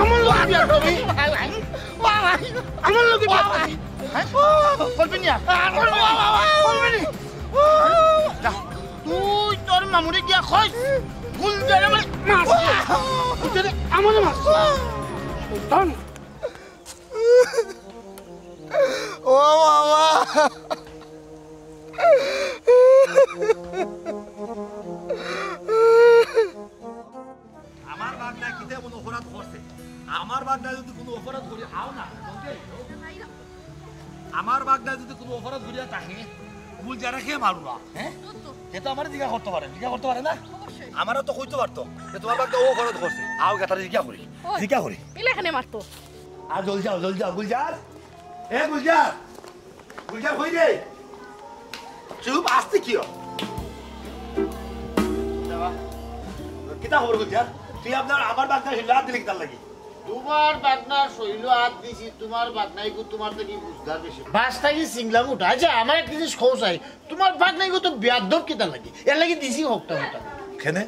আমার লোক বিয়া করবি আমার লোক বিয়া করবি না তুই তোর মামুরে গিয়া খোঁজ গুলজারে আমার মাছ ও বাবা আমার বাগনা কিতে কোনো অপরাধ করছে আমার বাগনা যদি কোনো অপরাধ করি আও না আমার বাগনা যদি কোনো অপরাধ করিয়া থাকে ভুল যারা খেয়ে মারুরা হ্যাঁ এটা আমার জিজ্ঞা করতে পারে না আমারও তো কইতে পারতো যে তোমার বাগনা ও অপরাধ করছে আও গাতারে জিজ্ঞা করি এলাখানে মারতো আর জল যাও গুলজার গুলজার হই রে চুপ আসতে কিও কিতা খবর গুলজার তুই আপনার আমার বাগনা হিলা দিলি কিতার লাগি তোমার বাগনার শৈল হাত দিছি তোমার বাগনাইগু তোমার থেকে বুঝদার বেশি বাসটাকে সিংলাম উঠা আচ্ছা আমার এক জিনিস খোঁজাই তোমার বাগনাইগু তো বেয়াদব কিতা লাগি এর লাগি দিছি হকটা কেনে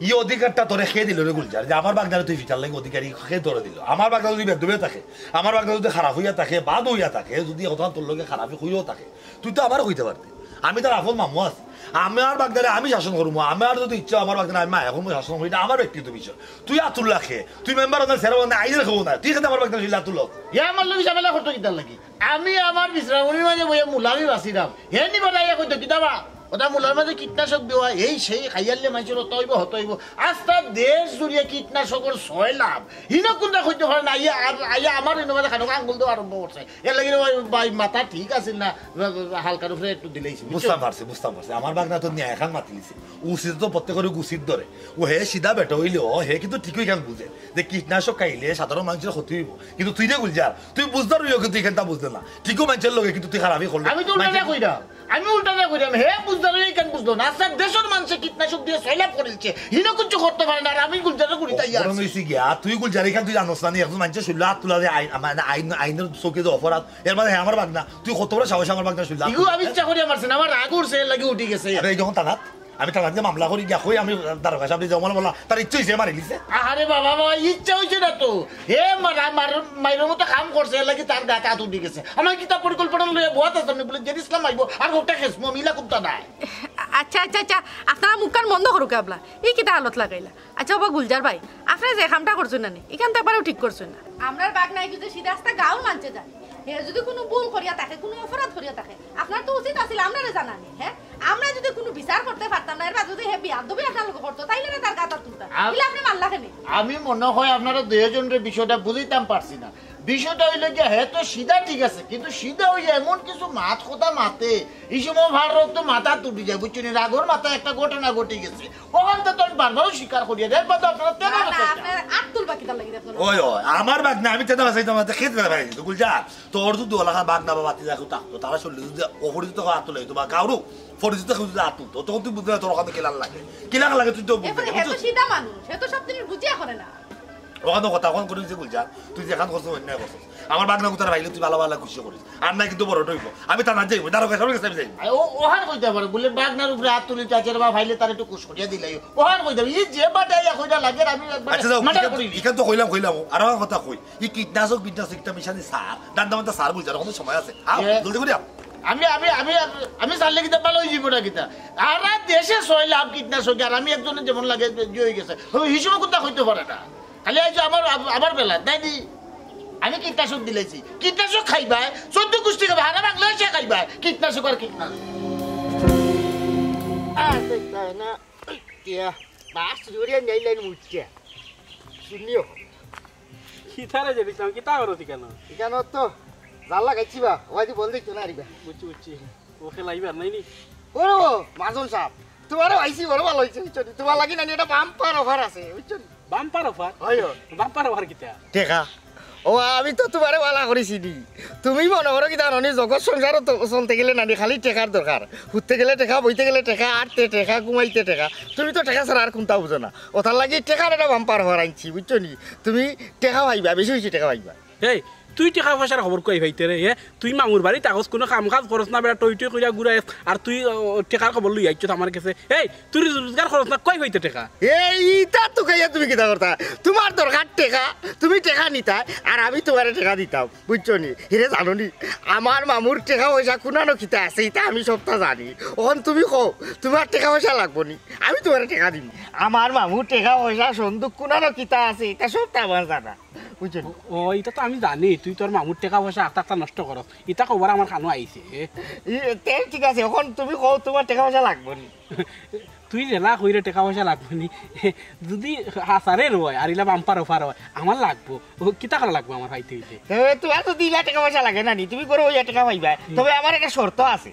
ই অধিকারটা তোরে খেয়ে দিল রে গুলজার যে আমার বাগনারে তুই ফিটার লাগে অধিকারী খেয়ে তোরে দিল আমার বাগনা যদি বেদবে থাকে আমার বাগনা যদি খারাপ হইয়া থাকে বাদ হইয়া থাকে যদি কথা তোর লগে খারাপ হইয়াও থাকে তুই তো আমার কইতে পারতি আমি তার আপন মামু আছি আমার বাগদারে আমি শাসন করবো আমার যদি ইচ্ছা আমার বাগদারে আমি এখন শাসন করি না আমার ব্যক্তিগত বিষয় তুই আতুল্লা খেয়ে তুই মেম্বার সেরা আইনের খাবো না তুই খেতে আমার বাগদারে ছিল আতুল্লা আমার লোক ঝামেলা করতো কিতার লাগি আমি আমার বিশ্রামণীর মাঝে বইয়া মুলামি বাঁচিলাম হে নিবা কইতো কিতাবা ওটা মুলার মাঝে কীটনাশক দেওয়া এই সেই খাইয়ালে মানুষের হত হইব আস্তা দেশ জুড়িয়ে কীটনাশকর 6 লাভ হিনো কোনটা হইতে পারে না আইয়া আমার এনে মাঝে খানো আঙ্গুল দেওয়া আরম্ভ করছে এর লাগে মাথা ঠিক আছে না হালকার উপরে একটু দিলেইছি বুঝতাম পারছি আমার বাগনা তো নিয়ে এখন মাতিলিছে উচিত তো প্রত্যেকের উচিত ধরে ও হে সিধা বেটা হইলেও হে কিন্তু ঠিকই কেন বুঝে যে কীটনাশক খাইলে সাধারণ মানুষের ক্ষতি হইব কিন্তু তুই যে গুলজার তুই বুঝতে রইও কিন্তু এখানটা বুঝতে না ঠিকও মানুষের লগে কিন্তু তুই খারাপই করলি আমি তো উল্টা কইরাম হে বুঝতে রই কেন বুঝলো না আচ্ছা দেশের মানুষে কীটনাশক দিয়ে 6 লাভ করেছে হিনো কিছু করতে পারে না আর আমি গুলজারে করি তাই বরং হইছি গিয়া তুই গুলজার এখান তুই জানোস না একজন মানুষের শুনলে হাত তুলা আইনের চোখে যে অপরাধ এর মানে আমার বাগনা তুই কত বড় সাহস আমার বাগনা শুনলাম আমি ইচ্ছা করি মারছেন আমার রাগ উঠছে এর লাগে উঠি গেছে এই যখন তানাত আমি তার যে মামলা করি গিয়া কই আমি দারোগা সাহেব জমা বললাম তার ইচ্ছা হইছে মারি লিছে আরে বাবা ইচ্ছা হইছে না তো হে মাইরের মতো কাম করছে এর লাগে তার গায়ে হাত উঠে গেছে আমার কিতা পরিকল্পনা লইয়া বহুত আছে আমি বলে জেড ইসলাম আইবো আর ওটা খেসমো মিলা কুত্তা নাই আচ্ছা আপনারা মুখকান বন্ধ করুক abla এই কিটা হালত লাগাইলা আচ্ছা বাবা গুলজার ভাই আপনারা যে কামটা করছেন না এখান তো একবারও ঠিক করছেন না আমরার বাগনাই যদি সিধা রাস্তা গাঁও মানছে যায় হে যদি কোনো ভুল করিয়া থাকে কোনো অপরাধ করিয়া থাকে আপনার তো উচিত আছিল আমরারে জানানি হ্যাঁ আমরা যদি কোনো বিচার করতে পারতাম না এর বাদ যদি হে বিয়াদবি আপনার লোক করতো তাইলে না তার গাতা তুলতা ইলা আপনি মাল্লা কেন আমি মনে হয় আপনারা দুইজনের বিষয়টা বুঝিতাম পারছি না বিষয়টা হইলে যে হ্যাঁ তো সিধা ঠিক আছে কিন্তু সিধা হইয়া এমন কিছু মাত কথা মাতে এই সময় ভারত তো মাথা তুটি যায় বুঝছেন রাগর মাথায় একটা ঘটনা ঘটে গেছে ওখান তো আমি বারবারও স্বীকার করিয়া দেয় বাদ আপনারা তেনা আপনার আট তুলবা কিটা লাগি আপনার ওই আমার বাগনা আমি তেনা বাসাইতাম না খেতে পারি তো গুলজার তোর যদি ওলাখা বাগনা বাবা তিজা কুতা তো তারা শুনলে যদি অপরিচিত হাত তুলে তো বা কাউরু পরিচিত কেউ যদি হাত তুলতো তখন তুই বুঝতে তোর ওখানে কিলার লাগে তুই তো বুঝতে হে তো সিধা মানুষ হে তো সব জিনিস বুঝিয়া করে না ওখানে কথা কখন করিস গুলজার তুই যেখান করছো অন্যায় করছিস আমার বাগনা কুতার ভাইলে তুই ভালো খুশি করিস আর নাই কিন্তু বড় টইব আমি তা না যাইব দাঁড়ো কাছে আমি যাইব ওহান কইতে পারে বলে বাগনার উপরে হাত তুলি চাচের বা ভাইলে তার একটু কুশ করিয়া দিলাই ওহান কইতে এই যে বাটাইয়া কইটা লাগে আমি আচ্ছা যাও ইখান তো কইলাম আর কথা কই এই কীটনাশক বিদ্যাশিকটা মিশানি সার দান্দামান্তা সার বুঝার কোনো সময় আছে জলদি করি আমি চাইলে কিতা ভালো হয়ে যাবো না কিতা আর দেশে 6 লাভ কীটনাশক আর আমি একজনের যেমন লাগে হয়ে গেছে হিসেবে কোথা হইতে পারে না খালি আজ আমার বেলা তাই দি আমি কীটনাশক দিলেছি কীটনাশক খাইবা 14 গোষ্ঠী খাবে হারা বাংলাদেশে খাইবা কীটনাশক আর কীটনাশক তো জাল্লা গাইছি বা ওই বল দেখতো না আরিবা বুঝছি ওকে লাইবার নাই নি ও মাজন সাহেব তোমারও আইছি বড় ভালো হইছে বুঝছো তোমার লাগি না এটা বাম্পার অফার আছে বুঝছো বাম্পার অফার হয় বাম্পার অফার কিটা টেকা ও আমি তো তোমারে ভালো করেছি নি তুমি মনে করো কি জানো নি জগৎ সংসার চলতে গেলে না খালি টেকার দরকার ঘুরতে গেলে টেকা বইতে গেলে টেকা আটতে টেকা ঘুমাইতে টেকা তুমি তো টেকা ছাড়া আর কোনটা বুঝো না ওটার লাগি টেকার এটা বাম্পার অফার আনছি বুঝছো নি তুমি টেকা পাইবা বেশি বেশি টেকা পাইবা এই তুই টাকা পয়সার খবর কই ভাইতে রে তুই মামুর বাড়ি কাগজ কোনো কাম কাজ খরচ না বেড়া টই কইরা ঘুরাই আর তুই টাকার খবর লই আইছ আমার কাছে এই তুই রোজগার খরচ না কই ভাইতে টাকা এইটা তো খাইয়া তুমি কিতা করতা তোমার দরকার টাকা তুমি টেকা নিতা আর আমি তোমার টেকা দিতাম বুঝছো নি হিরে জানো নি আমার মামুর টেকা পয়সা কোনানো খিতা আছে এটা আমি সবটা জানি ওখান তুমি কও তোমার টেকা পয়সা লাগবো নি আমি তোমার টেকা দিম আমার মামুর টেকা পয়সা সন্দুক কোনানো খিতা আছে এটা সবটা আমার জানা বুঝছো নি ও এটা তো আমি জানি তুই তোর মামুর টাকা পয়সা আস্তে নষ্ট কর এটা খবর আমার কানো আইছে ঠিক আছে এখন তুমি কও তোমার টেকা পয়সা লাগবো নি তুই জেলা কইরে টাকা পয়সা লাগবে নি যদি হাসারে রয় আর ইলা বাম্পার অফার হয় আমার লাগবো কিতা করা লাগবো আমার ভাইতে হইতে তোমার তো 2 লাখ টাকা পয়সা লাগে না নি তুমি করে ওই টাকা পাইবা তবে আমার একটা শর্ত আছে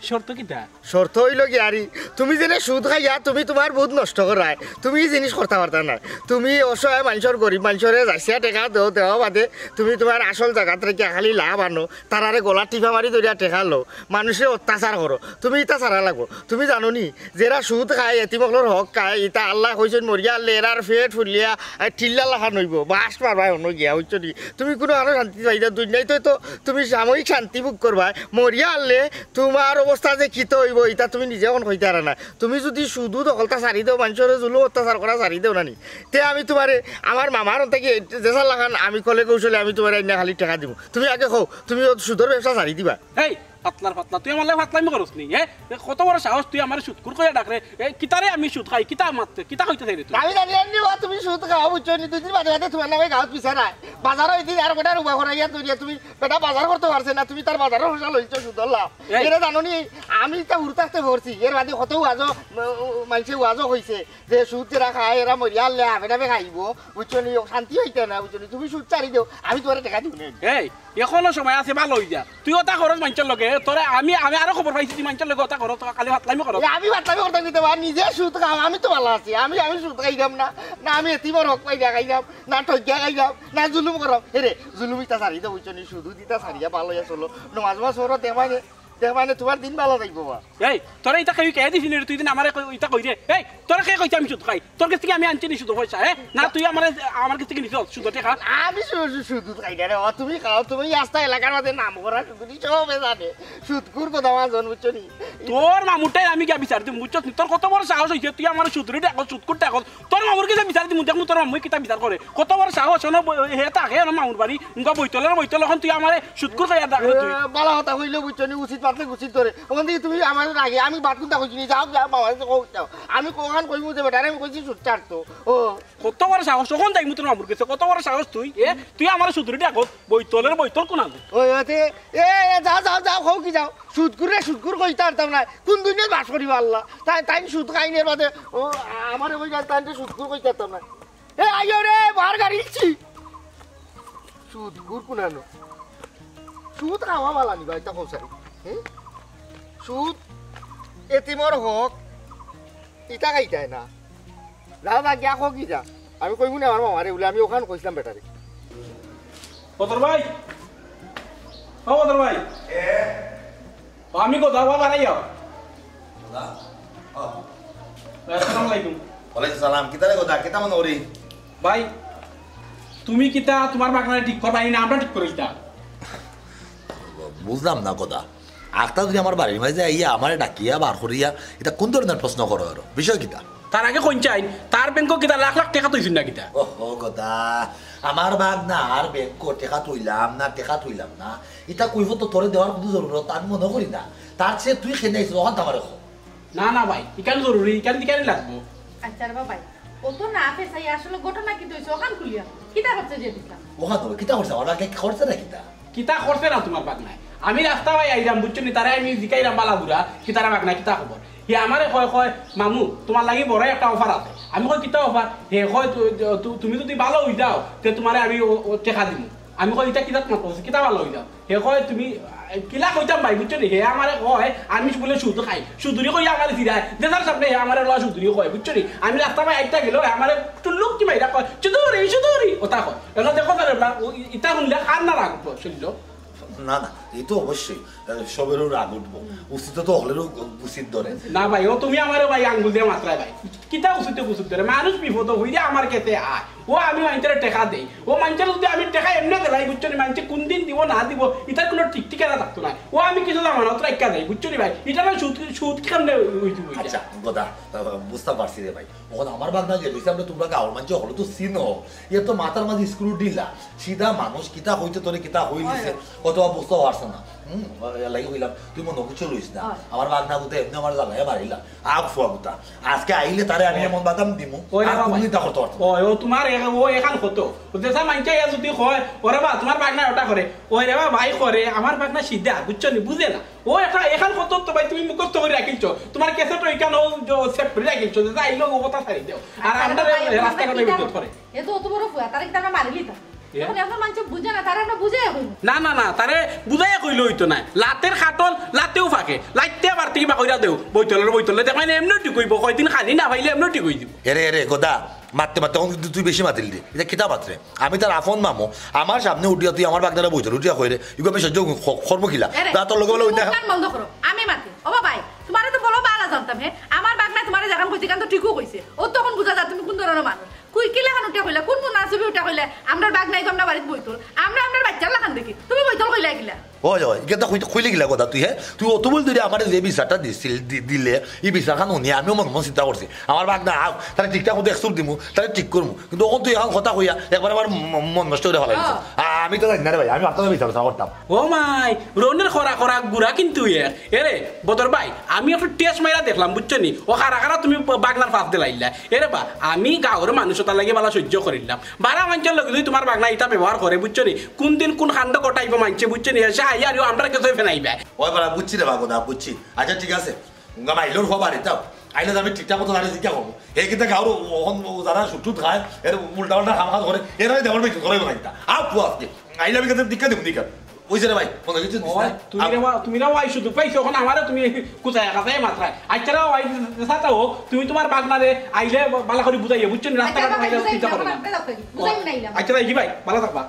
শর্ত কিতা শর্ত হইল কি আরি তুমি যেনে সুদ খাইয়া তুমি তোমার বহুত নষ্ট করায় তুমি এই জিনিস করতে পারতা না তুমি অসহায় মানুষের গরিব মানুষের যাইছিয়া টেকা দেওয়া বাদে তুমি তোমার আসল জায়গা থেকে খালি লাভ আনো তারারে গলা টিপা মারি ধরিয়া টেকা লো মানুষের অত্যাচার করো তুমি ইটা ছাড়া লাগবো তুমি জানো নি যেরা সুদ খায় এতিমকলর হক খায় ইটা আল্লাহ কইছেন মরিয়া আল্লে এরার ফেট ফুলিয়া ঠিল্লা লাখা নইব বাস মারবা অন্য গিয়া হইছো নি তুমি কোনো আরো শান্তি পাইতা দুনিয়ায় তো তুমি সাময়িক শান্তি ভোগ করবা মরিয়া আল্লে তোমার অবস্থা যে খিত হইব এটা তুমি নিজে এখন কইতে পারা না তুমি যদি শুধু দখলটা সারি দেও মানুষের জুলুম অত্যাচার করা সারি দেও না নি তে আমি তোমারে আমার মামার থেকে যেসা লাগান আমি কলে কৌশলে আমি তোমার এনে খালি টাকা দিব তুমি আগে কও তুমি সুদর ব্যবসা সারি দিবা এই পাতলা তুই আমার ফাতলামি করস নি কত বড় সাহস তুই আমার সুদ করে ডাকরে কিতারে আমি সুদ খাই কিতা মারতে কিতা কইতে চাই রে তুই আমি জানি নি তুমি সুদ খাও বুঝছো নি 2 দিন বাদে তোমার নামে গাঁত পিছা নাই বাজার হইতি আর বেটা রুবা করাইয়া তুমি বেটা বাজার করতে পারছ না তুমি তার বাজারের হোসা লইছো সুদর লাভ এরা জানো নি আমি তা উড়তাতে ভরছি এর বাদে কত ওয়াজো মানুষে ওয়াজো হইছে যে সুদ যেরা খায় এরা মরিয়া আল্লে আবেটাবে খাইব বুঝছো নি শান্তি হইতে না বুঝছো নি তুমি সুদ চারি দেও আমি তোমার টাকা দিব না এই এখনো সময় আছে ভালো হই যা তুই ওটা খরচ মানুষের লগে তোরে আমি আরো খবর পাইছি তুই মানুষের লগে ওটা করো খালি ফাতলামি করো আমি ফাতলামি করতে দিতে পারি নিজে সুদ খাও আমি তো ভালো আছি আমি সুদ খাইলাম না না আমি এতিমর হক পাইয়া খাইলাম না ঠকিয়া খাইলাম না জুলুম করো এরে জুলুম ইটা সারি দেবো বুঝছো নি শুধু দিতা সারিয়া ভালো হইয়া চলো নমাজ মাস ওরা মানে তোমার দিন ভালো থাকবো বা এই তোরা এটা কই কে দিছিস রে তুই দিন আমারে এটা কই রে এই তোরা কে কইছ আমি সুদ খাই তোর কাছ থেকে আমি আনছি নি শুধু পয়সা না তুই আমার কাছ থেকে নিছ শুধু টাকা আমি শুধু খাই না রে তুমি খাও তুমি আস্তা এলাকার মধ্যে নাম করা শুধু সবে জানে সুদকুর কথা জন বুঝছো নি তোর মামুটাই আমি গিয়া বিচার দিম বুঝছো তোর কত বড় সাহস হইছে তুই আমার সুদরি টাকা সুদকুর টাকা তোর মামুর কাছে বিচার দিম দেখমু তোর মামুই কিতা বিচার করে কত বড় সাহস হনো হে তাকে মামুর বাড়ি উনকা বইতল এখন তুই আমারে সুদকুর খাইয়া ডাক তুই বালা কথা কইলো বুঝছো নি উচিত পাতলে উচিত ধরে ওখান থেকে তুমি আমার আগে আমি বাথরুমটা কইছি নি যাও বাবা যাও আমি কোখান কইমু যে বেটা আমি কইছি সুদ চারতো ও কত বড় সাহস কখন যাইমু তোর মামুর কাছে কত বড় সাহস তুই আমার সুদরি টাকা বইতল কোন আগে ওই ওতে যাও খাও কি যাও সুদকুর কইতে পারতাম না কোন দুনিয়া বাস করিব আল্লাহ তাই সুদ খাইনের বাদে ও আমার ওই তাই সুদকুর কইতে পারতাম না আইও রে বাহার গাড়ি দিচ্ছি সুদকুর কোনানো সুদ খাওয়া ভালো নিবা এটা কৌসারি সুদ এতিমর হক ইটা খাইতাই না যাও না গিয়া খো কি যা আমি কইমু না আমার মামারে বলে আমি ওখান কইছিলাম বেটারে বদর ভাই আমি কোথা বাবা নাই আসসালামু আলাইকুম ওয়ালাইকুম সালাম কিতারে কথা কিতা মনে করি ভাই তুমি কিতা তোমার বাগানে ঠিক করবাই না আমরা ঠিক করে দিতা বুঝলাম না কথা আখতা যদি আমার বাড়ির মাঝে আইয়া আমার ডাকিয়া বার করিয়া এটা কোন ধরনের প্রশ্ন করো আর বিষয় কিতা তার আগে কোন চাই তার ব্যাংক কিতা লাখ লাখ টাকা তৈছেন না কিতা ওহো কথা আমার বাদ না আর ব্যাংক টাকা তুইলাম না এটা কইব তো তোরে দেওয়ার কোনো জরুরত আমি মনে করি না তার চেয়ে তুই খেয়ে আইছিস ওখান আমার না ভাই ইকান জরুরি ইকান দিকানি লাগবো আচ্ছা রে ভাই ও তো না ফেসাই আসলে ঘটনা কি হইছে ওখান খুলিয়া কিতা করতে যে দিতাম ওখান তো কিতা করছে ওরা কে করছে না কিতা করছে না তোমার বাগ নাই আমি রাস্তা ভাই আইরাম বুঝছো নি তারা আমি জিকাইরাম বালা বুড়া কিতারা বাগ নাই কিতা খবর হি আমারে কয় মামু তোমার লাগি বড় একটা অফার আছে আমি কই কিতা অফার হে কয় তুমি যদি ভালো হই যাও তে তোমারে আমি টাকা দিম আমি কই এটা কিতা তোমার কইছি কিতা ভালো হই যাও হে কয় তুমি কিলা কইতাম ভাই বুঝছো নি হে আমারে কয় আমি বলে সুদ খাই সুদুরি কই আমারে ফিরায় দেদার সামনে হে আমারে লয়া সুদুরি কয় বুঝছো নি আমি রাস্তা ভাই আইতা গেল আমারে টুলুক কি ভাইরা কয় সুদুরি ওটা কয় এলো দেখো না এটা শুনলে কার না রাখবো শুনলো না এই তো অবশ্যই সবেরও রাগ উঠবো উচিত তো হলেরও উচিত ধরে না ভাই ও তুমি আমারও ভাই আঙ্গুল দিয়ে মাত্রায় ভাই কিতা উচিত উচিত ধরে মানুষ বিপদ হইলে আমার কেতে আয় ও আমি মানুষের টেকা দেই ও মানুষের যদি আমি টেকা এমনি দেলাই বুঝছো নি মানুষ কোন দিন দিব না দিব এটার কোনো ঠিক ঠিকানা থাকতো না ও আমি কিছু জামানত রাখা দেয় বুঝছো নি ভাই এটা না সুদ সুদ কেমনে আচ্ছা কথা বুঝতে পারছি রে ভাই ওখানে আমার বাগনা গেলে আমরা তোমরা গাঁর মানুষ হলো তো চিনো এ তো মাথার মাঝে স্ক্রু দিলা সিধা মানুষ কিতা হইতে তোরে কিতা হইছে অথবা বুঝতে পারছো না লাগি হইলাম তুই মনে কিছু লইস না আমার বাগনা গুতে এমনি আমার জ্বালায় বাড়িলাম আগ ফুয়া গুতা আজকে আইলে তারে আমি এমন বাদাম দিমু আর কোনদিন তা করতে পারতো ও তোমার ও এখান হতো দেশা মাইনটা যদি হয় ওরে বা তোমার বাগনা ওটা করে ওই রে বা ভাই করে আমার বাগনা সিধা বুঝছো নি বুঝে না ও একটা এখান হতো তো ভাই তুমি মুখস্থ করে রাখিছো তোমার কেসে তো এখানে সেভ করে রাখিছো যে আইলো ও কথা ছাড়ি দাও আর আমরা রাস্তা করে বিদ্যুৎ করে এ তো অত বড় ফুয়া তারে কিটা মারিলি তা এখন এখন মানুষ বুঝে না তারে আমরা বুঝাই কইব না না না তারে বুঝাইয়া কইল হইতো না লাতের খাটল লাতেও ফাঁকে লাইতে আবার থেকে বা কইরা দেও বইতলে দেখাই না এমনি ঠিক হইব কয়দিন খানি না ভাইলে এমনি ঠিক হই দিব এরে গোদা মারতে মারতে তুই বেশি মাতিল দি এটা কিতা মাত্রে আমি তার আফন মামো আমার সামনে উঠিয়া তুই আমার বাগদারা বইতল উঠিয়া কইরে ইগো আমি সহ্য কর্ম কিলা তা তোর লগে বলে ওইটা বন্ধ করো আমি মাতি ও ভাই তোমারে তো বলো বালা জানতাম হে আমার বাগনা তোমারে যখন কইছি কান তো ঠিকও কইছে ও তখন বুঝা যা তুমি কোন ধরনের মানুষ কুই কিলা খান উঠা কইলা কোন কোন আসবে উঠা কইলা আমরার বাগনাই তো আমরা বাড়িতে বইতল আমরা আমরার বাচ্চার লাখান দেখি তুমি বইতল কইলা কিলা ও যাও এটা কইলে গিলা কথা তুই হ্যাঁ তুই অত বল তুই আমার যে বিচারটা দিলে এই বিচারখান উনি আমিও মন চিন্তা করছি আমার বাগনা তাহলে ঠিকঠাক মতো একশো দিমু তাহলে ঠিক করবো কিন্তু ওখান তুই এখন কথা কইয়া একবার আমার মন নষ্ট করে ফেলাই আমি তো জানি না রে ভাই আমি আপনার বিচার করতাম ও মাই রনের খরা গুড়া কিন্তু এরে বদর ভাই আমি একটু টেস্ট মাইরা দেখলাম বুঝছো নি ও খারা তুমি বাগনার ফাঁস দিলাইলা এরে বা আমি গাঁর মানুষ তার লাগে বালা সহ্য করিলাম বারা মানুষের লগে যদি তোমার বাগনা এটা ব্যবহার করে বুঝছো নি কোন দিন কোন খান্ড কটাইব মানছে বুঝছো নি এসে আইয়ারিও আমরা কেউ ফেনাইবে ওই বারা বুঝছি রে বাগদা বুঝছি আচ্ছা ঠিক আছে মাইলোর খবর এটাও আইলে আমি ঠিকঠাক মতো দাঁড়িয়ে জিজ্ঞা করবো এই কিন্তু গাঁর যারা সুটুত খায় এর উল্টা উল্টা খাম করে এরাই দেওয়ার বেশি করে না আপ আজকে আইলে আমি কিন্তু দীক্ষা দেবো দীক্ষা বুঝছে রে ভাই মনে কিছু তুমি না ওয়াই শুধু পাইছো এখন আমারও তুমি কোথায় কাছে মাত্রায় আচ্ছা ওয়াই সাথে হোক তুমি তোমার বাগনারে আইলে বালা করে বুঝাইয়া বুঝছো না রাস্তাঘাট আইলে চিন্তা করো না আচ্ছা কি ভাই ভালো থাকবা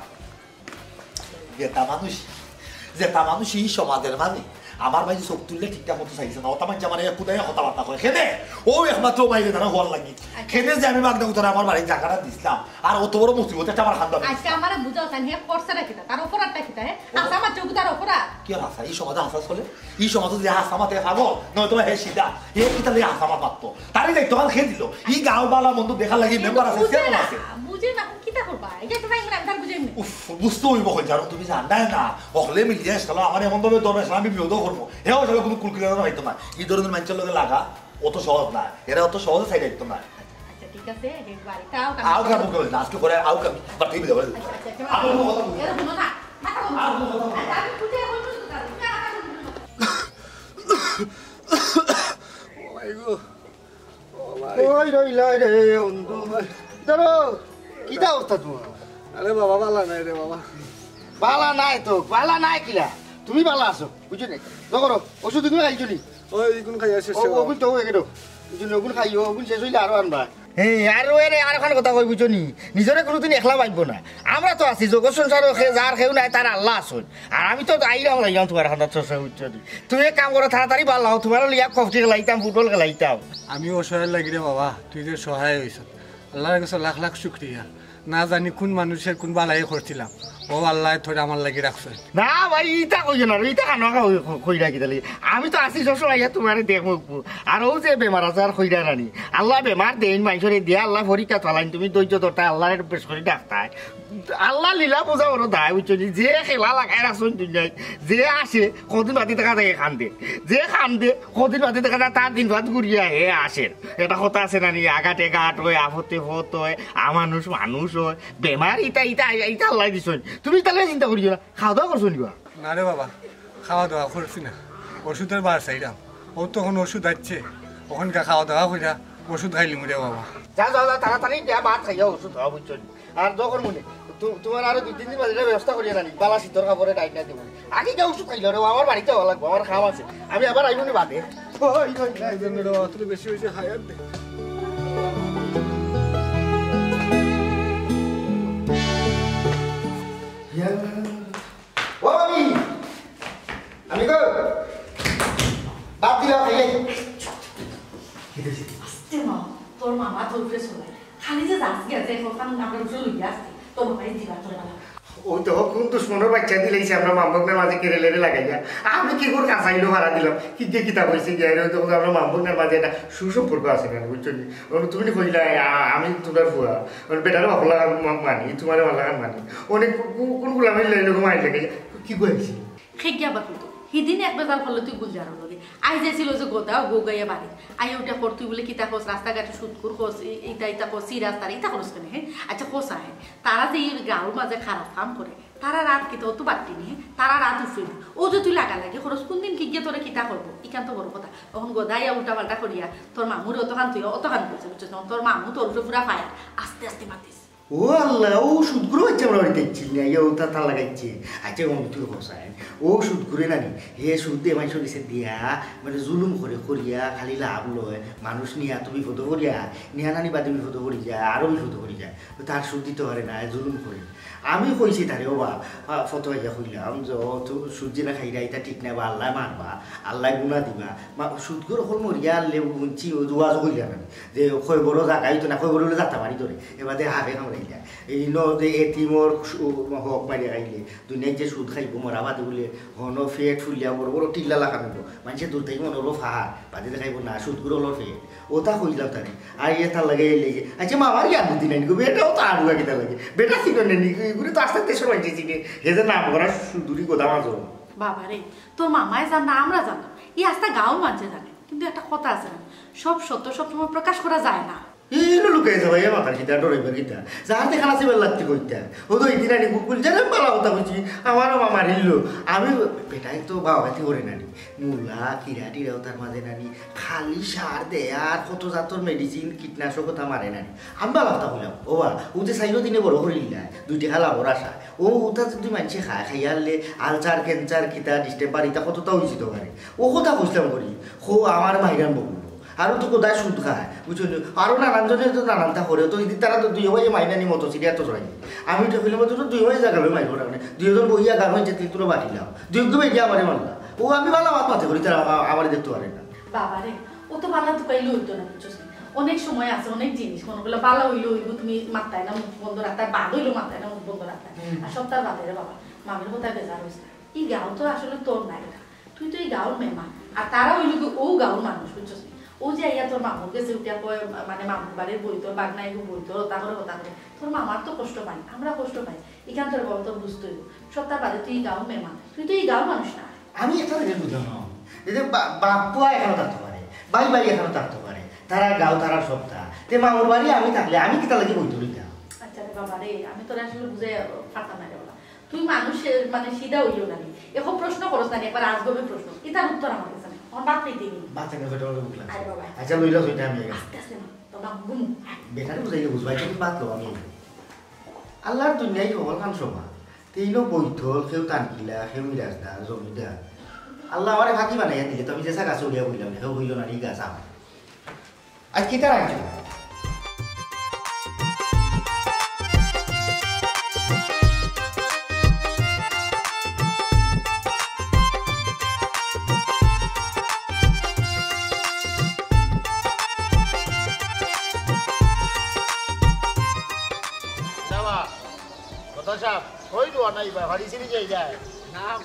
যেটা মানুষ এই সমাজের মানে আমার ভাই চোখ তুললে ঠিকঠাক মতো চাইছে না ওটা মানে কোথায় কথাবার্তা করে খেদে ও একমাত্র বাইরে তারা হওয়ার লাগি খেদে যে আমি বাগদা উত্তরে আমার বাড়ির জায়গাটা দিছিলাম আর অত বড় মুসিবত একটা আমার খান্দা আজকে আমারে বুঝাও চান হে করছে রাখি তার অপরাধটা কি হে আসা মা চোখ তার অপরাধ কি হাসা এই সমাজে হাসা চলে এই সমাজে যে হাসা মাতে পাগল নয় তোমার হে সিধা এ কি তাহলে হাসা মা পারতো তারই দায়িত্ব আমার খেয়ে দিল এই গাঁও বালা বন্ধু দেখা লাগি মেম্বার আছে চেয়ারম্যান আছে বুঝে না কিটা করবা এটা তো ভাই আমরা তার বুঝাই না উফ বুঝতে হইব কই জানো তুমি জানদাই না অকলে মিলিয়ে আসলে আমার এমন ভাবে দরবে আমি বিরোধ করবো হেও আসলে কোনো কুলকুলানো হইতো না এই ধরনের মানুষের লগে লাগা অত সহজ না এরা অত সহজে সাইড হইতো না আচ্ছা ঠিক আছে এক বাড়ি তাও আও কাম করে না আজকে করে আও কাম বাট তুই বলে আচ্ছা এর কোনো না মাথা বন্ধ আমি বুঝে বলবো তো ও মাই গো ওই রইলা রে অন্ধু ধরো কিটা অবস্থা তোমার আরে বাবা বালা নাই রে বাবা বালা নাই তো বালা নাই কিলা তুমি বালা আছো বুঝছো না দেখো ওষুধ তুমি খাইছো নি ওই কোন খাই আছে ওগুন তো এগেটো বুঝছো ওগুন খাইও ওগুন শেষ হইলে আরো আনবা আর এনে আর এখন কথা কই বুঝছো নি নিজরে কোনোদিন একলা পাইব না আমরা তো আছি জগৎ সংসারও যার কেউ নাই তার আল্লাহ আসুন আর আমি তো আইলাম লাইলাম তোমার খান্দার চর্চা বুঝছো নি তুমি এক কাম করো তাড়াতাড়ি ভালো হও তোমার লিয়া কফি খেলাইতাম ফুটবল খেলাইতাম আমি অসহায় লাগি রে বাবা তুই যে সহায় হইছ আল্লাহর কাছে লাখ লাখ শুকরিয়া না জানি কোন মানুষের কোন বালাই করছিলাম ও আল্লাহ থরে আমার লাগি রাখছে না ভাই ইটা কইছো না ইটা কানো কই রাখি তাহলে আমি তো আসি সবসময় তোমার দেখবো আর ও যে বেমার আছে আর কইরা রানি আল্লাহ বেমার দেন মানুষের দিয়া আল্লাহ পরীক্ষা চালাইন তুমি ধৈর্য ধরতা আল্লাহর বেশ করে ডাক্তার আল্লাহ লীলা বোঝা বড় দায় বুঝছো যে খেলা লাগাই রাখছো দুনিয়ায় যে আসে কদিন বাতি টাকা থেকে খান্দে যে খান্দে কদিন বাতি টাকা তার দিন ভাত ঘুরিয়া হে আসে এটা কথা আছে না নি আঘাটে ঘাট হয় আফতে ফত হয় মানুষ মানুষ হয় বেমার ইটা ইটা ইটা আল্লাহ দিছ তুমি তাহলে চিন্তা করিও না খাওয়া দাওয়া করছো নিবা না রে বাবা খাওয়া দাওয়া করছি না ওষুধের বার চাইলাম ও তখন ওষুধ আসছে ওখানকার খাওয়া দাওয়া কইরা ওষুধ খাইলি রে বাবা যা যাও যা তাড়াতাড়ি যা ভাত খাইয়া ওষুধ খাওয়া বুঝছো আর যখন মনে তোমার আরো 2-3 দিন বাদে ব্যবস্থা করিয়া রানি বালা শীতর কাপড়ে টাইট না দেবো আগে যা ওষুধ খাইল রে আমার বাড়িতে হওয়া লাগবো আমার খাওয়া আছে আমি আবার আইব নি বাদে বেশি বেশি হায়ার দে ও আমি বছর লইয়া আসছে তোর মামাই দিবা তোর বালা ওই তো কোন দুশ্মনের বাচ্চা দিলেইছে আমরা মামবকনার মাঝে কেড়ে লেড়ে লাগাইয়া আমি কি করে কাঁচাইলো ভাড়া দিলাম কি দিয়ে কিতাব হয়েছে গিয়ে তখন আমরা মামবকনার মাঝে একটা সুসম্পর্ক আছে না বুঝছো তুমি কইলা আমি তোমার ফুয়া বেটারও ভালো লাগা মানি তোমার ভালো লাগা মানি অনেক কোনগুলো আমি এরকম আইন লাগে কি কইছি খেগিয়া বাকি তো সেদিন এক বেজার ফলে তুই গুলজারও লগে আই যাইছিল যে গোদা গো গাইয়া বাড়ি আই ওটা কর তুই বলে কিতা খোঁজ রাস্তাঘাটে সুৎকুর খোঁজ ইটা খোঁজ রাস্তার ইটা খোঁজ কেন হ্যাঁ আচ্ছা খোঁজ আহে তারা যে এই গাঁর মাঝে খারাপ কাম করে তারা রাত কিতা তো বাড়তি নি তারা রাত উফিল ও যে তুই লাগা লাগে খরচ কোন দিন কি গিয়ে তোরা কিতা করবো ইখান তো বড় কথা তখন গোদাইয়া উল্টা পাল্টা করিয়া তোর মামুর অতখান তুই অতখান করছে বুঝছিস তোর মামু তোর উপরে পুরা ফায়ার আস্তে আস্তে মাতিস ও আল্লাহ ও সুদ করে হচ্ছে আমরা বাড়িতে না ইয়ে ও তার লাগাইছে আচ্ছা তুই হোসায় ও সুদ করে নানি হে সুদ দিয়ে মানুষ দিছে দিয়া মানে জুলুম করে করিয়া খালি লাভ লয় মানুষ নিয়া তো বিপদ করিয়া নিয়া নানি বাদে বিপদ করি যায় আরও বিপদ করি যায় তার সুদ দিতে পারে না জুলুম করে আমি কইছি তারে ও বা ফটো আইয়া কইলাম যে ও তো সূর্য না খাইরা এটা ঠিক না বা আল্লাহ মারবা আল্লাহ গুণা দিবা সুদ করে হল মরিয়া আল্লে গুনছি ও জোয়াজ কইলা না যে খৈ বড় জাগাই তো না খৈ বড় যাতা পারি তোরে এবার হাবে কামড়াইলা এই ন যে এটিমর হক মারিয়া খাইলে দুনিয়ায় যে সুদ খাইব মরা বাদে বলে হন ফেট ফুলিয়া বড় বড় টিল্লা লাগানো মানুষের দূর থেকে মনে হলো ফাহার বাদে খাইব না সুদ করে হলো ফেট ওটা কইলাম তারে আর ইয়ে তার লাগে লেগে আচ্ছা মামার ইয়ার বুদ্ধি নাই বেটাও তো আড়ুয়া কিতা লাগে বেটা ছিল নেই এগুলো তো আস্তে আস্তে সবাই চিনি হে যে নাম করা সুদুরি গোদা মাঝো বাবা রে তোর মামায় জান না আমরা জানো এই আস্তা গাঁও মানছে জানে কিন্তু একটা কথা আছে না সব সত্য সব সময় প্রকাশ করা যায় না এইগুলো লুকাই যাবো এ মাথার গীতা ডরাইবা গীতা যার দেখান আছে বেল লাগতে কইতা ও তো এই দিন আনি গুকুল জানে পালা কথা বলছি আমারও মামা হিলল আমি বেটাই তো বাবাতে করে নানি মূলা কিরা টিরাও তার মাঝে নানি খালি সার দেয় আর কত জাতর মেডিসিন কীটনাশক কথা মারে নানি আমি বালা কথা বললাম ও বা ও যে চাইলো দিনে বড় করিলা 2 টাকা লাভর আশা ও ওটা যদি মানুষে খাইয়া আনলে আলচার ক্যান্সার কিতা ডিস্টেম্পার ইতা কতটা হয়েছিল পারে ও কথা বুঝলাম করি হো আমার মাইরান বকুল আরও তো কোথায় সুদ খায় বুঝছো আরও নানানজনের তো নানানটা করে তো এদিন তারা তো 2 হয়ে মাইনানি মতো সিরিয়া তো চড়াই আমি তো ফিল্ম তো 2 হয়ে জায়গা মাইব না 2জন বইয়া গান হয়েছে তিলতুলো বাটিলাম 2 বেরিয়ে আমারে মানলা ও আমি ভালো আমার মাথা করি তারা আমার দেখতে পারে না বাবা রে ও তো বালা তো পাইলে হইতো না বুঝছো অনেক সময় আছে অনেক জিনিস কোনগুলো বালা হইলো হইব তুমি মাথায় না মুখ বন্ধ রাখতে বাদ হইলো মাথায় না মুখ বন্ধ রাখতে আর সপ্তাহ বাদে রে বাবা মামির কোথায় বেজার হয়েছে এই গাঁও তো আসলে তোর নাই তুই তো এই গাঁওর মেহমান আর তারা হইলো কি ও গাঁওর মানুষ বুঝছো ও যে ইয়া তোর মামুর কাছে উঠিয়া কয় মানে মামুর বাড়ির বই তোর বাগনাই বই তোর ওটা করে তোর মামার তো কষ্ট পাই আমরা কষ্ট পাই এখান তোর বাবা তোর বুঝতে হইব সপ্তাহ বাদে তুই গাঁও মেহমান তুই তো এই গাঁওর মানুষ না আমি একটা দেখে বুঝলাম যে বাপুয়া এখানে থাকতে পারে বাড়ি বাড়ি এখানে থাকতে পারে তারা গাঁও তারা সপ্তাহ তে মামুর বাড়ি আমি থাকলে আমি কিতা লাগি বই তুলি আচ্ছা রে বাবা রে আমি তোর আসলে বুঝে পারতাম না রে বাবা তুই মানুষের মানে সিধা হইও না এখন প্রশ্ন করছ না একবার আসবে প্রশ্ন এটার উত্তর আমার কাছে নাই আমার বাপ নেই দিনি বাচ্চা না বেটা বুঝলা আরে বাবা আচ্ছা লইলা কইটা আমি আস্তে আস্তে না তো বাপ গুম বেটারে বুঝাইলে বুঝবাই তুমি বাদ লো আমি আল্লাহর দুনিয়ায় খবর খান সমা তেইনো বৈঠল কেউ টানকিলা কেউ মিরাজদার জমিদার আল্লাহ আমারে ফাঁকি বানাইয়া দিলে তো আমি যে গাছ উড়িয়া বললাম কেউ হইল না এই গাছ আমার আজ কিতা রাখছো না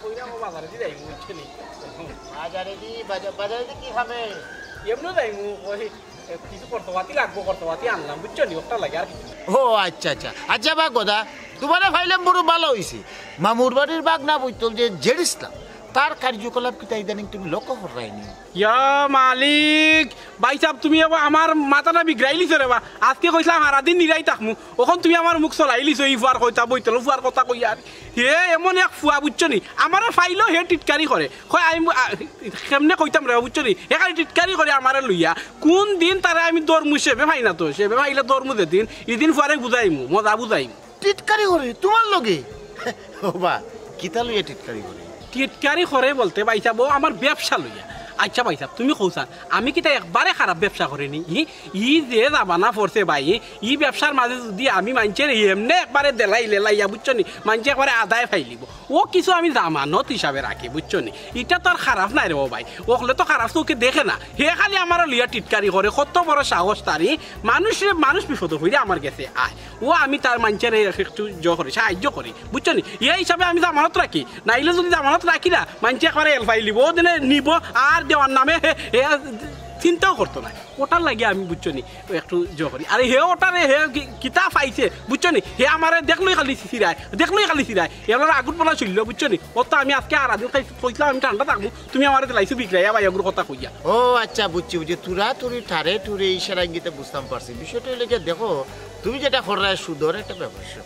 কইরা ও বাজারে দি যাই বুঝছি নি বাজারে কি খাবে এমনি যাই ওই কিছু করতবাতি লাগবো করতবাতি আনলাম বুঝছো নি ওটা লাগে আর কিছু ও আচ্ছা আচ্ছা আচ্ছা বা কথা তোমার ফাইলাম বড় ভালো হয়েছে মামুর বাড়ির বাগ না বইতল যে জেড ইসলাম তার কার্যকলাপ কিতা ইদানিং তুমি লক্ষ্য করাইনি ইয়া মালিক ভাই সাহেব তুমি আমার মাথাটা বিগড়াইলিছ রে বা আজকে কইছিলাম সারাদিন নিরাই থাকমু ওখন তুমি আমার মুখ চলাইলিছ ই ফুয়ার কইতা বইতল ফুয়ার কথা কই আর হে এমন এক ফুয়া বুঝছো নি আমার ফাইলো হে টিটকারি করে কয় আমি কেমনে কইতাম রে বুঝছো নি এখানে টিটকারি করে আমারে লইয়া কোন দিন তারা আমি দরমু সেবে ভাই না তো সেবে ভাইলে দরমু দিন এদিন ফুয়ারে বুঝাইমু মজা বুঝাইমু টিটকারি করে তোমার লগে ও বা কিতা লইয়া টিটকারি করে টিটকারি করে বলতে ভাই সাহেব আমার ব্যবসা লইয়া আচ্ছা ভাই সাহেব তুমি কৌসান আমি কিতা একবারে খারাপ ব্যবসা করিনি ই যে জামানা পড়ছে ভাই ই ব্যবসার মাঝে যদি আমি মানুষের এমনি একবারে লেলাইয়া বুঝছো নি মানুষ একবারে আদায় ফাইলিব ও কিছু আমি জামানত হিসাবে রাখি বুঝছো নি এটা তো আর খারাপ নাই রে ও ভাই ওগুলো তো খারাপ চোখে দেখে না হে খালি আমার লিয়া টিটকারি করে কত বড় সাহস তারি মানুষ বিপদ হইলে আমার গেছে আয় ও আমি তার মানুষের একটু করি সাহায্য করি বুঝছো নি এই হিসাবে আমি জামানত রাখি নাইলে যদি জামানত রাখি না মানুষ একবারে এলফাই লিব ও দিনে নিব আর দেওয়ার নামে চিন্তাও করতো না ওটার লাগে আমি বুঝছো নি একটু করি আর হে ওটারে হে কিতা পাইছে বুঝছো নি হে আমার দেখলোই খালি সিরায় এবার আগুন বলা চলল বুঝছো নি ও তো আমি আজকে আর আদিন কইছিলাম আমি ঠান্ডা থাকবো তুমি আমার লাইছো বিক্রাইয়া ভাই এগুলো কথা কইয়া ও আচ্ছা বুঝছি তুরা তুরি ঠারে টুরে ইশারা ইঙ্গিতে বুঝতাম পারছি বিষয়টা হলে দেখো তুমি যেটা করায় সুদর একটা ব্যবসা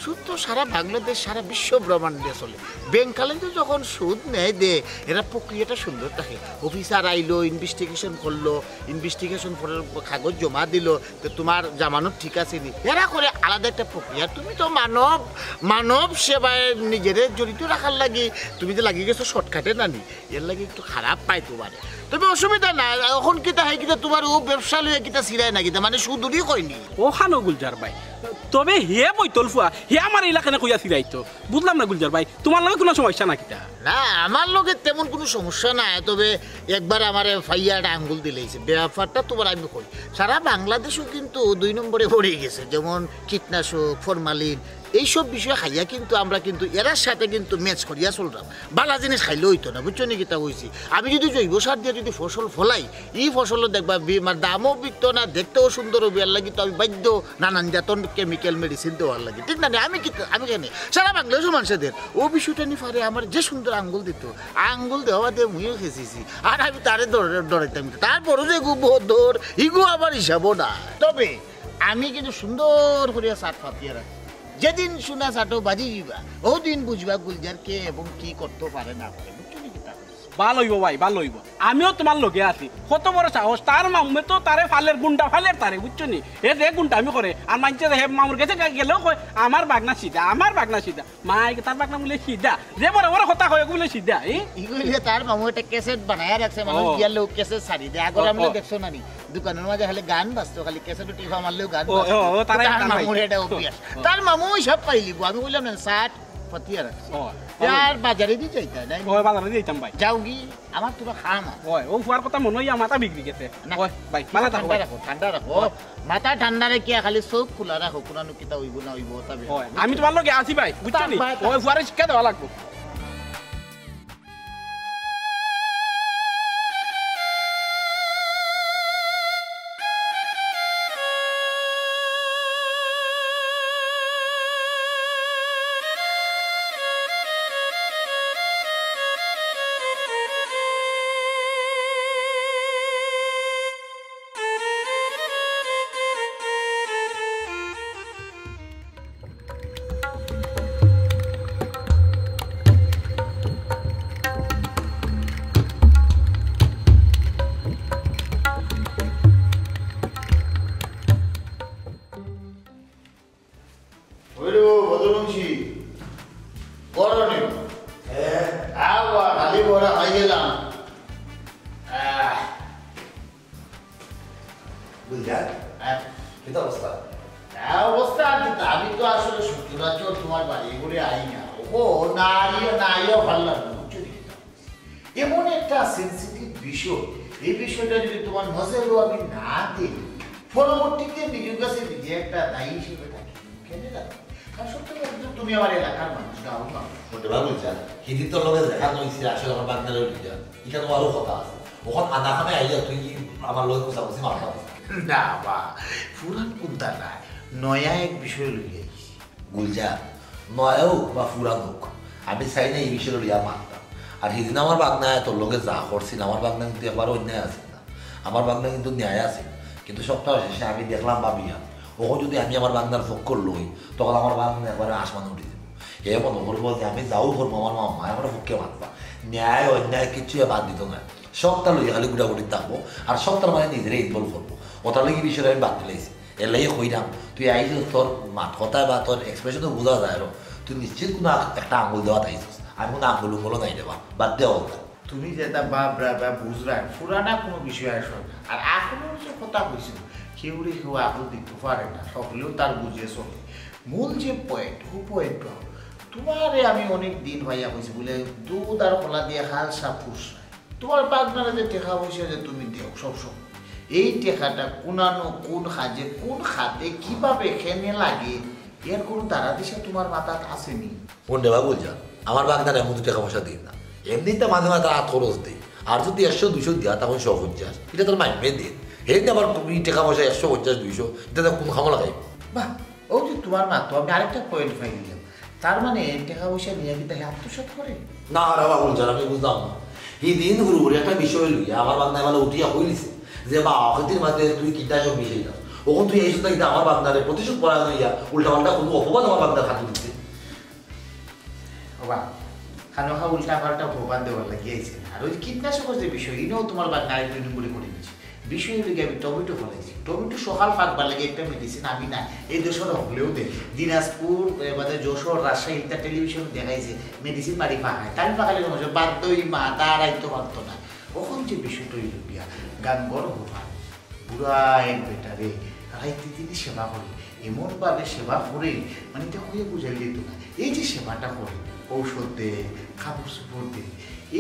সুদ তো সারা বাংলাদেশ সারা বিশ্ব ব্রহ্মাণ্ডে চলে ব্যাংকালে তো যখন সুদ নেয় দে এরা প্রক্রিয়াটা সুন্দর থাকে অফিসার আইলো ইনভেস্টিগেশন করলো ইনভেস্টিগেশন করার কাগজ জমা দিল তো তোমার জামানত ঠিক আছে নি এরা করে আলাদা একটা প্রক্রিয়া তুমি তো মানব সেবায় নিজের জড়িত রাখার লাগে তুমি যে লাগিয়ে গেছো শর্টকাটে না নি এর লাগে একটু খারাপ পাই তোমার তবে অসুবিধা না এখন কিতা হয় কিতা তোমার ও ব্যবসা লইয়া কিতা সিরায় না কিতা মানে সুদুরই কইনি ও খানো গুলজার ভাই তবে হে বইতল ফুয়া হে আমার এলাকানে কইয়া সিরাইতো বুঝলাম না গুলজার ভাই তোমার লগে কোনো সমস্যা না কিতা না আমার লগে তেমন কোনো সমস্যা নাই তবে একবার আমার ফাইয়াটা আঙ্গুল দিলেইছে ব্যাপারটা তোমার আমি কই সারা বাংলাদেশও কিন্তু 2 নম্বরে পড়ে গেছে যেমন কীটনাশক ফরমালিন এইসব বিষয় খাইয়া কিন্তু আমরা কিন্তু এরার সাথে কিন্তু ম্যাচ করিয়া চললাম বালা জিনিস খাইলে হইতো না বুঝছো নি কিতা হয়েছি আমি যদি জৈব সার দিয়ে যদি ফসল ফলাই এই ফসলও দেখবা মানে দামও বিকতো না দেখতেও সুন্দর হবে আর লাগি তো আমি বাধ্য নানান জাতন কেমিক্যাল মেডিসিন দেওয়ার লাগে ঠিক না আমি কেন সারা বাংলাদেশের মানুষদের ও বিষয়টা নি পারে আমার যে সুন্দর আঙ্গুল দিত আঙ্গুল দেওয়া দিয়ে মুইও খেয়েছি আর আমি তারে ডরাইতাম তারপরও যে গু দৌড় ইগু আমার হিসাবও না তবে আমি কিন্তু সুন্দর করিয়া সাত ফাটিয়ে রাখি যেদিন শোনা চাটো বাজি দিবা ওদিন বুঝবা গুলজার কে এবং কি করতে পারে না পারে ভালো হইব ভাই ভালো হইব আমিও তোমার লগে আছি কত বড় সাহস তার মামুমে তো তারে ফালের গুন্ডা ফালের তারে বুঝছো নি এ যে গুন্ডা আমি করে আর মানছে হে মামুর কাছে গেলেও কয় আমার বাগনা সিধা মাই তার বাগনা বলে সিধা যে বড় বড় কথা কয় বলে সিধা ইগুলি তার মামু একটা ক্যাসেট বানায়া রাখছে মানুষ গিয়ার লোক ক্যাসেট ছাড়ি দেয় আগর আমরা দেখছো না নি দোকানের মাঝে খালি গান বাজতো খালি ক্যাসেটও টিপা মারলেও গান বাজতো তার মামুর এটা অভ্যাস তার মামু সব পাইলিব আমি বললাম না 60 পাতিয়া রাখছি আর বাজারে দিয়ে যাইতা না ওই বাজারে দিতাম ভাই যাও কি আমার তোরা খানা ওই ও ফুয়ার কথা মনে হইয়া মাথা বিগড়ি গেছে ওই ভাই মাথা ঠান্ডা রাখো মাথা ঠান্ডা রেখে খালি চোখ খোলা রাখো কোনানো কিতা হইব না হইব তবে আমি তোমার লগে আছি ভাই বুঝছো নি ওই ফুয়ারে শিক্ষা দেওয়া লাগবে আমি তো আসলে সত্যি তোমার বাড়ি ঘুরে আই না ও না ভালো লাগবে এমন একটা সেন্সিটিভ বিষয় এই বিষয়টা যদি তোমার নজরও আমি না দিই পরবর্তীতে নিজের কাছে নিজে একটা দায়ী হিসেবে থাকি কেন লাগে কারণ সত্যি তুমি আমার এলাকার মানুষ গাঁও মানুষ হিদি তোর লগে দেখা নইছে আসলে আমার বাগনারে উঠিয়া এটা তো আরো কথা আছে ওখান আনা খানে আইয়া তুই আমার লগে কথা বলছি মারবা না বা পুরান কোনটা না নয়া এক বিষয় লইয়া আইছি গুলজা নয়া হোক বা পুরান হোক আমি চাই না এই বিষয়ে লইয়া মারতাম আর সেদিন আমার বাগনায় তোর লগে যা করছিল আমার বাগনা কিন্তু একবার অন্যায় আছে না আমার বাগনা কিন্তু ন্যায় আছে কিন্তু সপ্তাহ শেষে আমি দেখলাম ভাবিয়া ওখন যদি আমি আমার বাগনার ফক্কর লই তখন আমার বাগনা একবারে আসমানে উঠে দেবো এ মনে করবো যে আমি যাও করবো আমার মামা আমার পক্ষে মারবা ন্যায় অন্যায় কিছু বাদ দিত না সপ্তাহ লইয়া খালি গুড়াগুড়ি থাকবো আর সপ্তাহ মানে নিজেরা ইনভলভ করবো ওটার লাগে বিষয়টা আমি বাদ দিলাইছি এর লাগে কইরাম তুই আইছিস তোর কথা বা তোর এক্সপ্রেশনও বোঝা যায় আর তুই নিশ্চিত কোনো একটা আঙুল দেওয়া তাইছিস আমি কোনো আঙুল উঙ্গুলও নাই দেবা বাদ দেওয়া তুমি যেটা বা বুঝরা পুরানা কোনো বিষয় আসো আর এখনো যে কথা কইছো কেউরে কেউ আকল দিতে পারে না সকলেও তার বুঝে চলে মূল যে পয়েন্ট ও পয়েন্ট তোমারে আমি অনেক দিন ভাইয়া কইছি বলে দুধ আর কলা দিয়ে হাল সাপুস তোমার বাগনারা যে টেকা পয়সা যে তুমি দেও সবসময় এই টেকাটা কোনানো কোন কাজে কোন খাতে কিভাবে খেনে লাগে এর কোনো তারা দিশা তোমার মাথাত আসেনি কোন দেবা বলছেন আমার বাগনার এমন টাকা পয়সা দিন না এমনিতে মাঝে মাঝে হাত খরচ দিই আর যদি 100-200 দেওয়া তখন 150 এটা তোর মাইমে দিন এই আবার তুমি টাকা পয়সা 150-200 এটা কোন খামো লাগাই বাহ ও যে তোমার মা তো আমি আরেকটা পয়েন্ট পাই দিলাম তার মানে টাকা পয়সা নিয়ে কি তাকে আত্মসাৎ করে না রাবা বলছেন আমি বুঝলাম না এই দিন গুরুগুরি একটা বিষয় লইয়া আমার বাগনায় মানে উঠিয়া হইলিছে যে বা অকৃতির মাঝে তুই কিটা সব মিশাই দাও ওখান তুই এই সুযোগ আমার বাগনারে প্রতিশোধ পড়া লইয়া উল্টা পাল্টা কোনো অপবাদ আমার বাগনার খাতে দিচ্ছে বাবা খানোখা উল্টা পাল্টা ভোপান দেওয়ার লাগিয়েছে আর ওই কীটনাশকের যে বিষয় এনেও তোমার বা নারী বলে করে দিচ্ছি বিষয় লেগে আমি টমেটো ফলাইছি টমেটো সকাল ফাঁকবার লাগে একটা মেডিসিন আমি না এই দেশের হলেও দে দিনাজপুর এবারে যশোর রাজশাহী ইত্যাদি টেলিভিশন দেখাইছে মেডিসিন বাড়ি ফাঁকায় তাই ফাঁকালে কোনো বাধ্যই মা তার আইতো পারতো না ওখান যে বিষয়টা হইল বিয়া গান বড় ভোপান বুড়া এক বেটারে রাইতে তিনি সেবা করে এমনভাবে সেবা করে মানে এটা হয়ে বুঝাই দিত না এই যে সেবাটা করে ঔষধ দে কাপড় চোপড় দে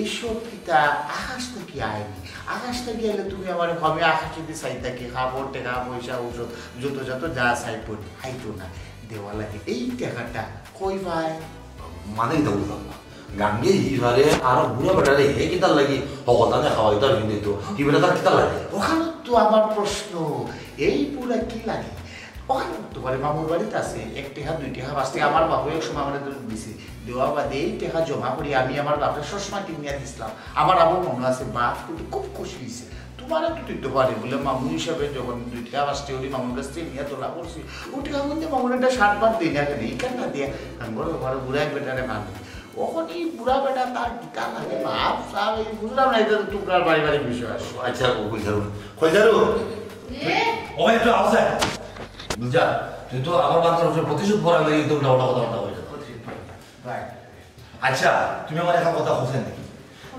এইসব কিতা আকাশ থেকে আয়নি আকাশ থেকে এলে তুমি আমার আমি আকাশ যদি চাই থাকি কাপড় টাকা পয়সা ঔষধ যত যত যা চাই পড়ি হাইতো না দেওয়া লাগে এই টাকাটা কই ভাই মানে এটা বুঝলাম না গাঙ্গে হিভারে আর বুড়া বেটারে হে কিতার লাগি হকতানে খাওয়াই তার কিন্তু তো কি বেটা তার কিতার লাগে ওখানে তো আমার প্রশ্ন এই পুরা কি লাগে ওখানে তোমার মামুর বাড়িতে আছে 1 টাকা 2 টাকা 5 টাকা আমার বাবু এক সময় আমার দিছে দেওয়া বাদে এই টাকা জমা করি আমি আমার বাপের চশমা কিনিয়া দিছিলাম আমার আবার মনে আছে বাপ কিন্তু খুব খুশি হয়েছে তোমার তো দিতে পারে বলে মামু হিসাবে যখন 2 টাকা 5 টাকা মামুর কাছ থেকে নিয়ে তোলা করছি ও টাকা মধ্যে মামুর একটা 60 দিই না কেন এই কেন না দিয়ে বড় বড় বুড়া বেটারে ভালো ওখানে এই বুড়া বেটা তার টিকা লাগে বাপ সাহেব এই বুঝলাম না এটা টুকরার বাড়ি বাড়ি বিষয় আসো আচ্ছা কইজারু ও একটু আওয়াজ বুঝা তুই তো আমার বাচ্চার উপরে প্রতিশোধ পড়া লাগে একদম ডাউটা কথা হয়ে যাবে আচ্ছা তুমি আমার একটা কথা হোসেন নাকি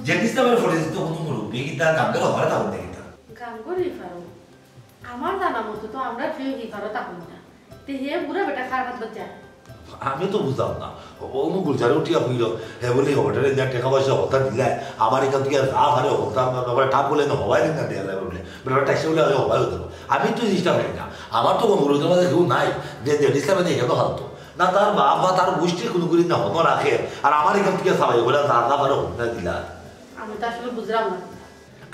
যে কিস্তাবের ফলে তো কোনো মুরব্বী কি তার গাঙ্গের হরে থাকুন দেখি তা গাঙ্গরি ফারো আমার জানা মতো তো আমরা প্রিয় কি ফারো থাকুন না তে হে বুড়া বেটা খারাপ বাচ্চা আমি তো বুঝলাম না অন্য গুলজারে উঠিয়া হইল হে বলি হোটেলে যা টাকা পয়সা হতা দিলে আমার এখান থেকে যা হারে হতাম আবার টাপ বলে না হবাই না দেওয়া যায় বলে বেটা ট্যাক্সি বলে আগে হবাই হতো আমি তো জিনিসটা পাই না আমার তো মুরুদের মধ্যে কেউ নাই যে ইসলামে দেখে তো হারতো না তার বাপ বা তার গোষ্ঠীর কোনো করি না হনো রাখে আর আমার এখান থেকে সবাই বলে যা যা পারে হতা দিলা আমি তো আসলে বুঝলাম না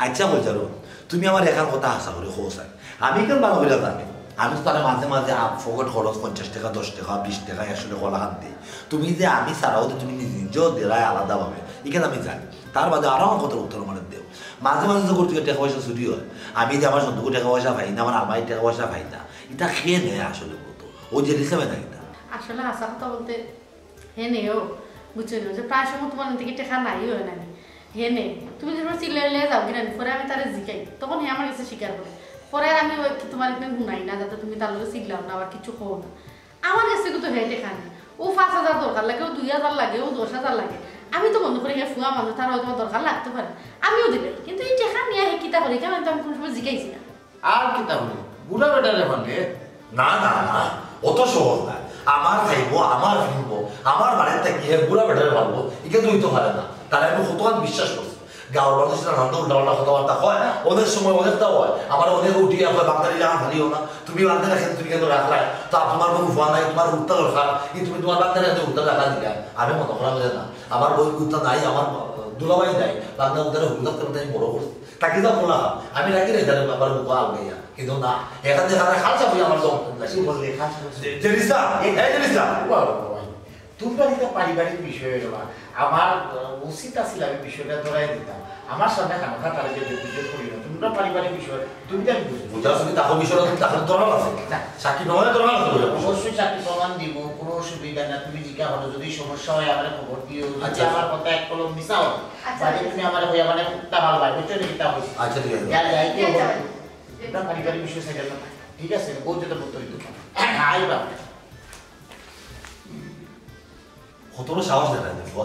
আচ্ছা বলছারো তুমি আমার এখান কথা আশা করি হোসাই আমি কেন বাংলা বলে জানি আমি তো তারা মাঝে মাঝে ফকট খরচ 50 টাকা 10 টাকা 20 টাকা 100 টাকা লাগান দিই তুমি যে আমি ছাড়াও তো তুমি নিজেও দেরায় আলাদাভাবে এখানে আমি জানি তার বাদে আরও আমার কথা উত্তর মানে দেও মাঝে মাঝে তো করতে টাকা পয়সা চুরি হয় আমি যে আমার সন্তুক টাকা পয়সা পাই না আমার আমায় টাকা পয়সা পাই না এটা খেয়ে নেয় আসলে বলতো ও যে হিসাবে না এটা আসলে আশা কথা বলতে হে নেও বুঝছো যে প্রায় সময় তোমার থেকে টাকা নাই হয় না হে নে তুমি যখন চিল্লাইলে যাও কিনা পরে আমি তারে জিকাই তখন হে আমার কাছে স্বীকার করে পরে আমি তোমার এখানে গুনাই না যাতে তুমি তার লোক শিখলাম না আবার কিছু কো না আমার কাছে কিন্তু হে দেখা নেই ও 5,000 দরকার লাগে ও 2,000 লাগে ও 10,000 লাগে আমি তো বন্ধ করে ফুয়া মানুষ তার হয়তো দরকার লাগতে পারে আমিও দিবে কিন্তু এই টাকা নিয়ে হে কিতা করি কেমন আমি কোনো সময় জিকাইছি না আর কিতা বলি বুড়া বেটারে ভালে না না না অত সহজ না আমার খাইবো আমার ফিরবো আমার বাড়ির থেকে বুড়া বেটারে ভাববো একে তুই তো পারে না তারা আমি কতক্ষণ বিশ্বাস করছি গাঁর মানুষের আনন্দ উল্টা কথাবার্তা হয় অনেক সময় অনেকটা হয় আমার অনেক উঠিয়ে হয় বাঙালি জানা ভালিও না তুমি বাঙালি রাখেন তুমি কেন রাখলাই তা তোমার কোনো ভুয়া নাই তোমার উত্তর দরকার কিন্তু তুমি তোমার বাঙালি রাখতে উত্তর রাখা দিলে আমি মনে করা বোঝে না আমার বই উত্তর নাই আমার দুলাবাই নাই বাংলা উত্তরে উল্লাস করতে আমি বড় করছি তাকে যা বললাম আমি রাখি রে তাহলে আমার বুকা আলগাইয়া কিন্তু না এখান থেকে খালসা বই আমার বললে জেরিসা এই জেরিসা তোমরা এটা পারিবারিক বিষয় হলো আমার উচিত আছিল আমি বিষয়টা ধরাই দিতাম আমার সামনে খানা তারা যে বিদ্যুৎ করি না তোমরা পারিবারিক বিষয় তুমি তো বুঝা শুনি তাকে বিষয়টা তাকে দরকার আছে সাক্ষী প্রমাণের দরকার আছে অবশ্যই সাক্ষী প্রমাণ দিব কোনো অসুবিধা না তুমি জিজ্ঞা হলো যদি সমস্যা হয় আমার খবর দিও যদি আমার কথা এক কলম মিশা হয় বাড়ি তুমি আমার হইয়া মানে কুত্তা ভালো ভাই বুঝছো নাকি তা হইছে আচ্ছা ঠিক আছে এটা পারিবারিক বিষয় সেটা ঠিক আছে বহুত যেটা বলতে হইতো আইবা কতটা সাহস দেখা দেখবো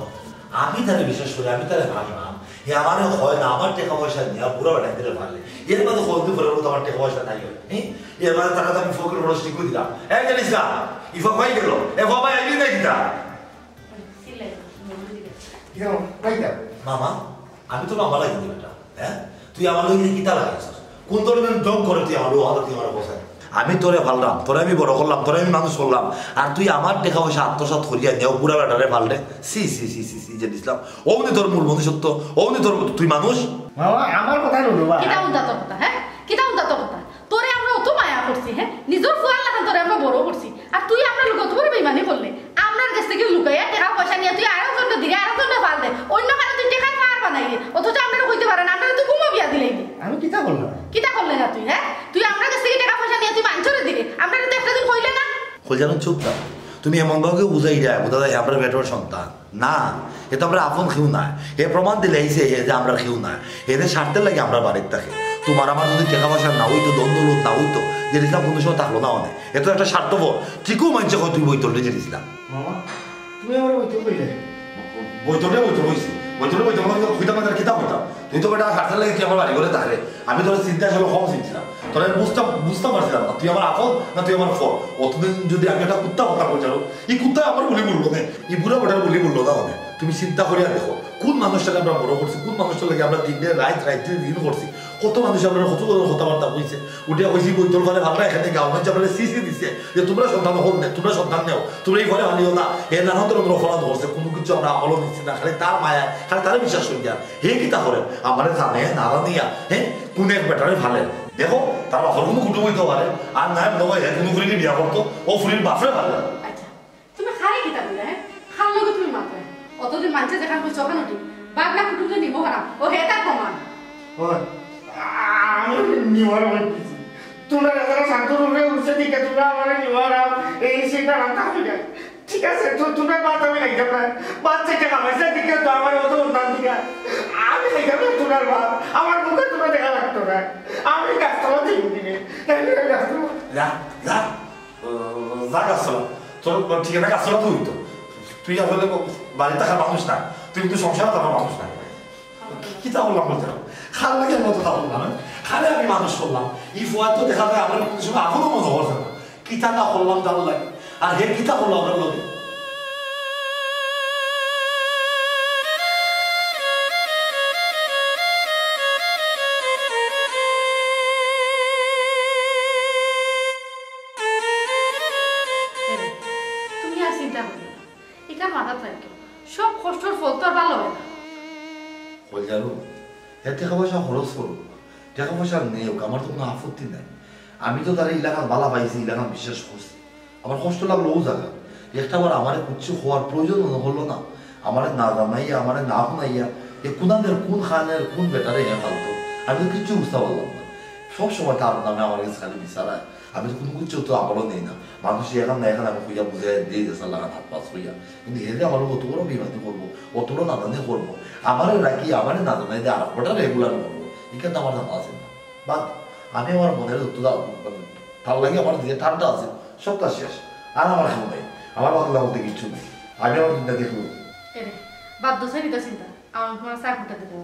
আমি তারে বিশেষ করে আমি তারে ভাবলাম এ আমার হয় না আমার টাকা পয়সা নিয়ে পুরো বেটাই দিলে ভালো এর মধ্যে হলদি করে বলতো আমার টাকা পয়সা নাই এর মধ্যে টাকা আমি ফোকের বড় ঠিক করে দিলাম জানিস না ইফা ভাই গেল এ বাবা এগিয়ে দেখি না মামা আমি তো মামা লাগি বেটা হ্যাঁ তুই আমার লোক কিতা লাগাইছ কোন ধরনের দম করে তুই আমার লোক তুই আমার বসায় আমি তোরে ভাললাম তোরে আমি বড় করলাম তোরে আমি মানুষ করলাম আর তুই আমার টাকা পয়সা আত্মসাৎ করিয়া নেও পুরা বেটারে ভালরে সি সি সি সি সি যে ইসলাম অমনি তোর মূল মনুষ্যত্ব অমনি তোর তুই মানুষ মামা আমার কথা নড়বা কিটা উন্নত কথা হ্যাঁ কিটা উন্নত কথা তোরে আমরা অত মায়া করছি হ্যাঁ নিজের ফুয়ার লাগান তোরে আমরা বড় করছি আর তুই আমরা লোক অত বড় বেইমানি করলে আমরার কাছ থেকে লুকাইয়া টাকা পয়সা নিয়ে তুই আরো জন্য দিলে আরো জন্য ফাল দে অন্য কারো তুই টাকা পার বানাই দে অথচ আমরা কইতে পারেন আমরা তুই ঘুমো বিয়া দিলেই আমি কিতা করলাম কিটা করলে না তুই হ্যাঁ তুই আমরা কাছ থেকে টাকা পয়সা নিয়ে তুই মানছরে দিলে আমরা তো একটা দিন কইলে না কই জানো চুপ না তুমি এমন ভাবে বুঝাই যায় বোঝা যায় আমরা বেটার সন্তান না এ তো আমরা আপন খেউ না এ প্রমাণ দিলে আইসে যে আমরা খেউ না এদের স্বার্থের লাগে আমরা বাড়ির থাকে তোমার আমার যদি টাকা পয়সা না হইতো দ্বন্দ্বলোক না হইতো যে ইসলাম কোনো সময় থাকলো না অনেক এ তো একটা স্বার্থপর ঠিকও মানছে হয় তুই বইতলে যে ইসলাম মামা তুমি আমার বইতে কইলে বইতলে হয়েছি বইতলে খুঁজতে আমাদের কিতাব হতাম তুই তো বেটা স্বার্থের লাগে তুই আমার বাড়ি করে তাহলে আমি তোর চিন্তা আসলে কম চিনছিলাম তোরা বুঝতে পারছিলাম না তুই আমার আপন না তুই আমার ফল অতদিন যদি আমি একটা কুত্তা কথা বলছি এই কুত্তা আমার বলি বললো না এই বুড়া বেটার বলি বললো না মানে তুমি চিন্তা করিয়া দেখো কোন মানুষটাকে আমরা বড় করছি কোন মানুষটার লাগে আমরা দিনে রাইতে দিন করছি কত মানুষ আমরা কত কথাবার্তা বলছে উঠিয়া কইছি বইতল ঘরে ভালো না এখানে গাঁও মানুষ আমরা সিসি দিচ্ছে যে তোমরা সন্তান হল না তোমরা সন্তান নেও তোমরা এই ঘরে ভালিও না এ নানা ধরনের অপরাধ করছে কোনো কিছু আমরা আমলও নিচ্ছি না খালি তার মায়া খালি তারা বিশ্বাস করি না হে কিতা করে আমার জানে নারা নিয়া হ্যাঁ কোন এক বেটারে ভালে দেখো তার বাপর কোনো কুটুম হইতে পারে আর না নয় কোনো ফুলিকে বিয়া করতো ও ফুলির বাপরে ভালো আচ্ছা তুমি খাই কিতা বলে হ্যাঁ খাল লগে তুমি মাত্র অতদিন মানছে যেখান কই চখান উঠি বাগলা কুটুম যে নিব হারাম ও হেতা প্রমাণ আমি নিওয়ার হইতেছি তোমরা যারা শান্ত রূপে উঠছে দিকে তোমরা আমার নিওয়ার এই সেটা রাখতে হবে না ঠিক আছে তো তোমরা বাদ আমি লাগাই না বাচ্চা টাকা পয়সা দিকে তো আমার মতো উন্নয়ন দিকে আমি লাগাই না তোমার বাদ আমার মুখে তোমরা দেখা লাগতো না আমি গাছতলা দিই দিনে যা যা যা গাছতলা তোর ঠিকানা গাছতলা তুই তো তুই আসলে বাড়ি থাকার মানুষ না তুই কিন্তু সংসার থাকার মানুষ না কিতা বললাম বলতে খাল লাগে মতো তা বললাম খালে আমি মানুষ করলাম এই ফুয়ার তো দেখা যায় আমরা কোনো সময় এখনো মনে করছে না কিতা না করলাম জানো লাগে আর হে কিতা করলো আমরা লোকে তুমি আর চিন্তা করবে এখান মাথা থাকে সব কষ্টর ফল তো আর ভালো হয় না বল জানো হ্যাঁ টাকা পয়সা খরচ করো টাকা পয়সা নেই আমার তো কোনো আপত্তি নাই আমি তো তার এলাকার বালা পাইছি এলাকা বিশ্বাস করছি আমার কষ্ট লাগলো ও জায়গা একটা বার আমার কিছু হওয়ার প্রয়োজন হলো না আমার না জানাইয়া আমার না শুনাইয়া এ কোনাদের কোন খানের কোন বেটারে হ্যাঁ ফালতো আমি তো কিচ্ছু বুঝতে পারলাম না সবসময় তার নামে আমার কাছে খালি বিচারায় আমি তো কোনো কিছু তো আমলও নেই না মানুষ এখন না এখন আমি খুঁজা বুঝাই দিয়ে যাচ্ছে লাগান হাত পাস হইয়া কিন্তু হেরে আমার অত বড় বিমানি করবো অত বড় না জানে করবো আমারে রাখি আমারে না জানাই দিয়ে আর ওটা রেগুলার করবো এখানে আমার জানা আছে না বাদ আমি আমার মনের ভালো লাগে আমার দিকে ঠান্ডা আছে সবটা শেষ আর আমার কেউ নেই আমার বাংলা বলতে কিচ্ছু নেই আমি আমার চিন্তা দেখবো বাধ্য ছেড়ে তো চিন্তা আমার তোমার চাকরিটা দিতে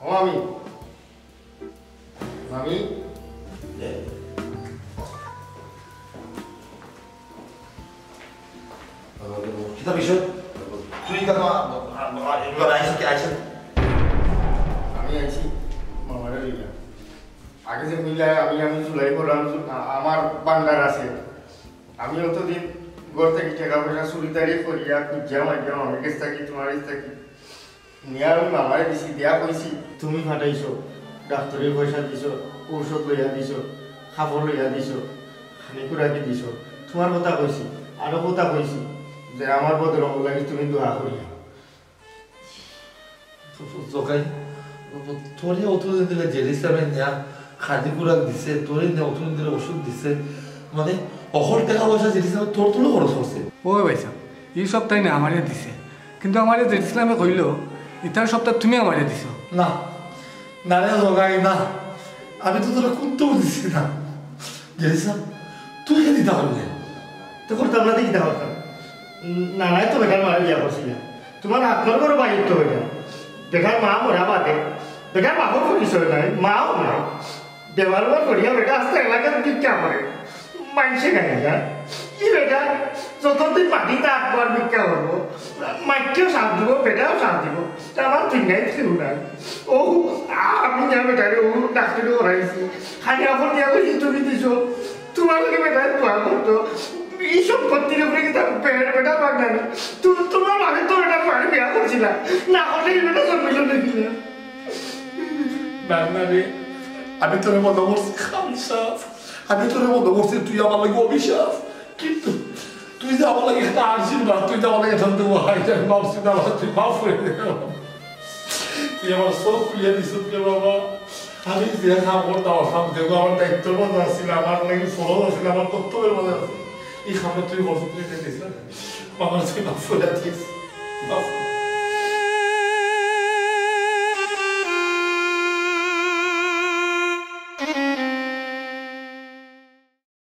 মামি মামি কিতা বিষয় তুই কেন আইসেন আমি আছি মামারে লইয়া আগে যে মিলে আমি চুলাই করলাম আমার বান্দার আছে আমি অতদিন ঘর থেকে টাকা পয়সা চুরিদারি করিয়া খুঁজিয়া মারিয়া মামির কাছ থাকি তোমার কাছ থাকি নিয়ে আমি মামারে দিছি দিয়া কইছি তুমি ফাটাইছো ডাক্তারের পয়সা দিছো ঔষধ লইয়া দিছো খাবার লইয়া দিছো খানি কুড়াকি দিছো তোমার কথা কইছি আরো কথা কইছি যে আমার বদল লাগি তুমি দোয়া করিয়া জোকাই তোরে অতদিন দিলে জেরিসামে নেয়া খাদি কুড়াক দিছে তোরে অতদিন দিলে ওষুধ দিছে মানে অহল টাকা পয়সা জেরিসামে তোর তুলো খরচ করছে ও ভাইসা এই সপ্তাহে না আমারে দিছে কিন্তু আমারে জেরুসালামে কইল ইতার সপ্তাহ তুমি আমারে দিছো না না রে জগাই না আমি তো তোরা কুত্তেও দিছি না জেরিসাম তুই কে দিতে পারলে তো করতাম না দেখি দেওয়া নানাই তো বেকার মারা বিয়া করছিলাম তোমার আপনার বড় বাইর তো হইয়া বেকার মা মরা বাদে বেকার বাপর পরিচয় নাই মাও নাই দেওয়ার পর করিয়া বেটা আস্তে এলাকার ভিক্ষা করে মাইসে গাই না ই বেটা যতদিন মাটিতে আটবার ভিক্ষা করবো মাইকেও সাথ দিব বেটাও সাথ দিব আমার চিন্তাই কেউ নাই ও আমি যা বেটারে ও ডাক্তারে করাইছি খালি আপন দিয়া কইছি তুমি দিছো তোমার লোকে বেটায় দোয়া করতো এই সম্পত্তির উপরে কিন্তু বেটা বাগনানি তোমার আগে তো বেটা বাড়ি বিয়া করছিলাম না হলে এই বেটা জন্মিল নাকি বাগনানি আমি তোর মনে করছি খামসাফ আমি তোর মনে করছি তুই আমার লাগে অভিশাপ কিন্তু তুই যে আমার লাগে একটা আশীর্বাদ তুই যে আমার লাগে ধরতে ভাবছি না তুই মাফ করে দে তুই আমার সব খুলিয়ে দিস বাবা আমি যে কাম করতাম সব দেখো আমার দায়িত্বের মধ্যে আসছিল আমার লাগে ফরজ আসছিল আমার কর্তব্যের মধ্যে আসছিল এই খাবার তুই বসে তুই দিস না আমার তুই মাফ করে দিস মাফ